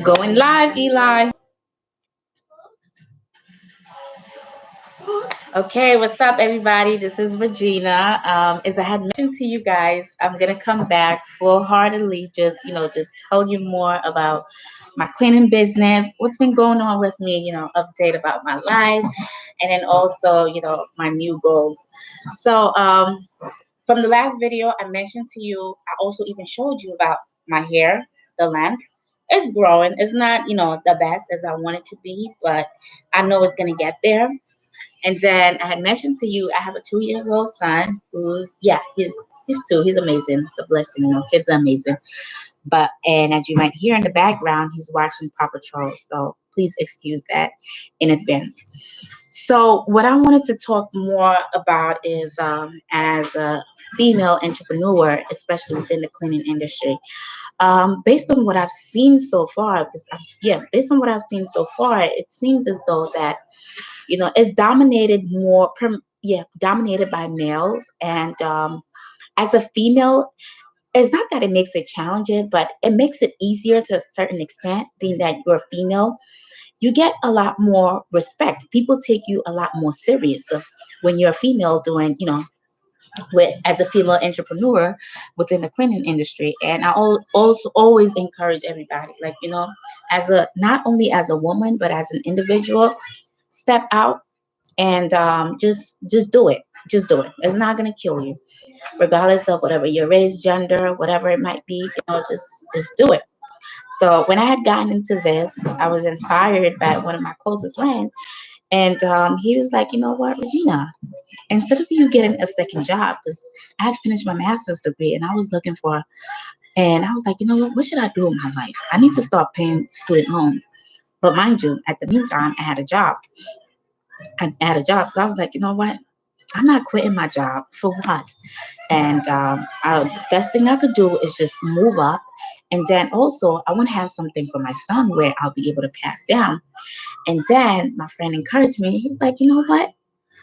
Going live, Eli. Okay, what's up, everybody? This is Regina. As I had mentioned to you guys, I'm gonna come back full heartedly, just tell you more about my cleaning business, what's been going on with me, update about my life, and then also, my new goals. So, from the last video, I mentioned to you, I also even showed you about my hair, the length. It's growing. It's not, the best as I want it to be, but I know it's gonna get there. And then I had mentioned to you, I have a 2 years old son who's, yeah, he's two. He's amazing. It's a blessing. Kids are amazing. But, and as you might hear in the background, he's watching Paw Patrol. So please excuse that in advance. So, what I wanted to talk more about is as a female entrepreneur, especially within the cleaning industry. Based on what I've seen so far, based on what I've seen so far, it seems as though that it's dominated by males. And as a female, it's not that it makes it challenging, but it makes it easier to a certain extent, being that you're a female. You get a lot more respect. People take you a lot more serious when you're a female doing, with as a female entrepreneur within the cleaning industry. And also always encourage everybody, like, as a not only as a woman, but as an individual, step out and just do it. Just do it. It's not gonna kill you, regardless of whatever your race, gender, whatever it might be. Just do it. So when I had gotten into this, I was inspired by one of my closest friends, and he was like, you know what, Regina, instead of you getting a second job, because I had finished my master's degree and I was looking for, and I was like, you know what should I do with my life? I need to start paying student loans. But mind you, at the meantime, I had a job. So I was like, you know what? I'm not quitting my job for what? And the best thing I could do is just move up. And then also, I want to have something for my son where I'll be able to pass down. And then my friend encouraged me. He was like, you know what?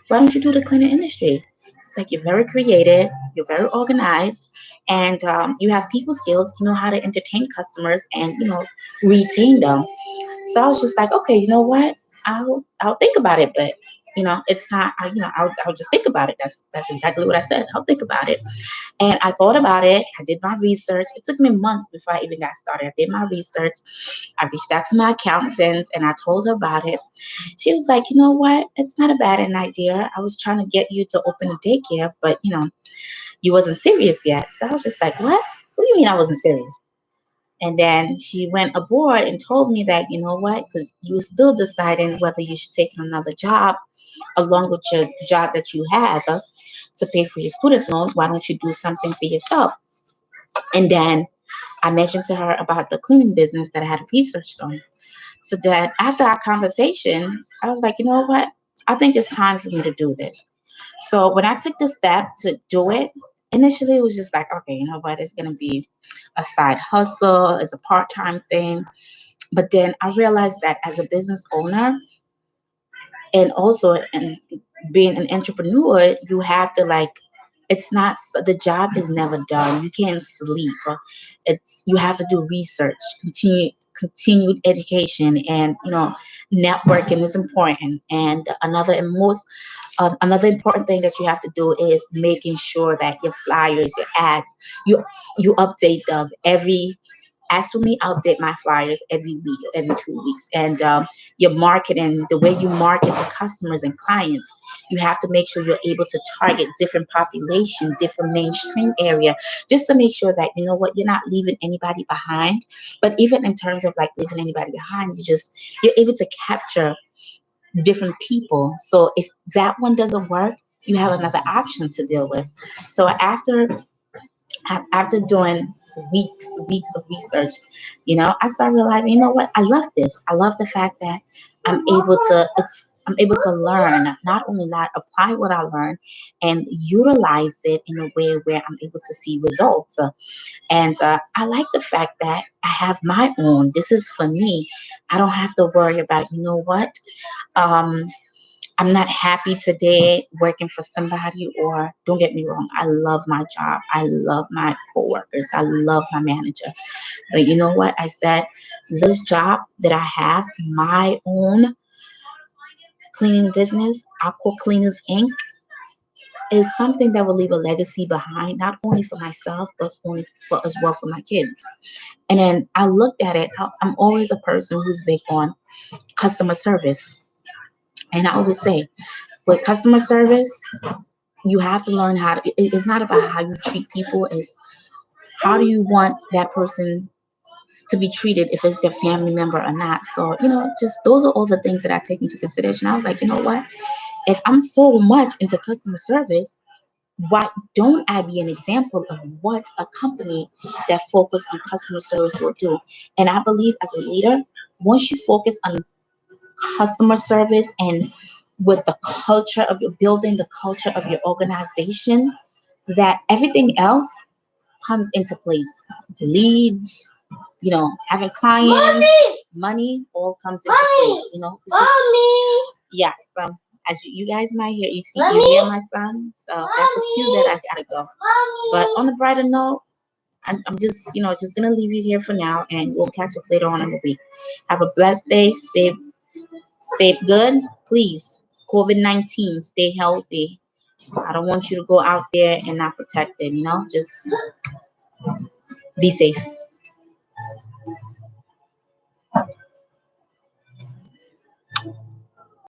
Why don't you do the cleaning industry? It's like you're very creative, you're very organized, and you have people skills. You know how to entertain customers and retain them. So I was just like, okay, you know what? I'll think about it, but it's not. I'll just think about it. That's exactly what I said. I'll think about it. And I thought about it. I did my research. It took me months before I even got started. I did my research. I reached out to my accountant and I told her about it. She was like, you know what? It's not a bad an idea. I was trying to get you to open a daycare, but you wasn't serious yet. So I was just like, what? What do you mean I wasn't serious? And then she went aboard and told me that, you know what, because you were still deciding whether you should take another job along with your job that you have to pay for your student loans. Why don't you do something for yourself? And then I mentioned to her about the cleaning business that I had researched on. So then after our conversation, I was like, you know what? I think it's time for me to do this. So when I took the step to do it, initially it was just like, okay, you know what? It's going to be a side hustle, it's a part time thing. But then I realized that as a business owner and also in being an entrepreneur, you have to like, it's not the job is never done. You can't sleep. It's you have to do research, continued education, and networking is important. And another important thing that you have to do is making sure that your flyers, your ads, you you update them every. As for me, I'll update my flyers every week, every 2 weeks. And your marketing, the way you market to customers and clients, you have to make sure you're able to target different population, different mainstream area, just to make sure that you know what you're not leaving anybody behind. But even in terms of like leaving anybody behind, you're able to capture different people. So if that one doesn't work, you have another option to deal with. So after doing weeks of research, I started realizing, you know what, I love this. I love the fact that I'm able to learn, not only not apply what I learned and utilize it in a way where I'm able to see results. And I like the fact that I have my own. This is for me. I don't have to worry about, you know what, um, I'm not happy today working for somebody, or don't get me wrong, I love my job. I love my coworkers. I love my manager. But you know what? I said this job that I have, my own cleaning business, Aqua Cleaners Inc., is something that will leave a legacy behind, not only for myself, but only for as well for my kids. And then I looked at it. I'm always a person who's big on customer service, and I always say, with customer service, you have to learn how to. It's not about how you treat people. It's how do you want that person to be treated, if it's their family member or not. So just those are all the things that I take into consideration. I was like, you know what? If I'm so much into customer service, why don't I be an example of what a company that focus on customer service will do? And I believe as a leader, once you focus on customer service and with the culture of your building, the culture of your organization, that everything else comes into place. Leads, having clients, money all comes into place. It's just, yes. As you guys might hear, you hear my son. So that's the cue that I gotta go. But on a brighter note, I'm just gonna leave you here for now, and we'll catch up later on in the week. Have a blessed day. Stay good, please. It's COVID-19. Stay healthy. I don't want you to go out there and not protected. Just be safe.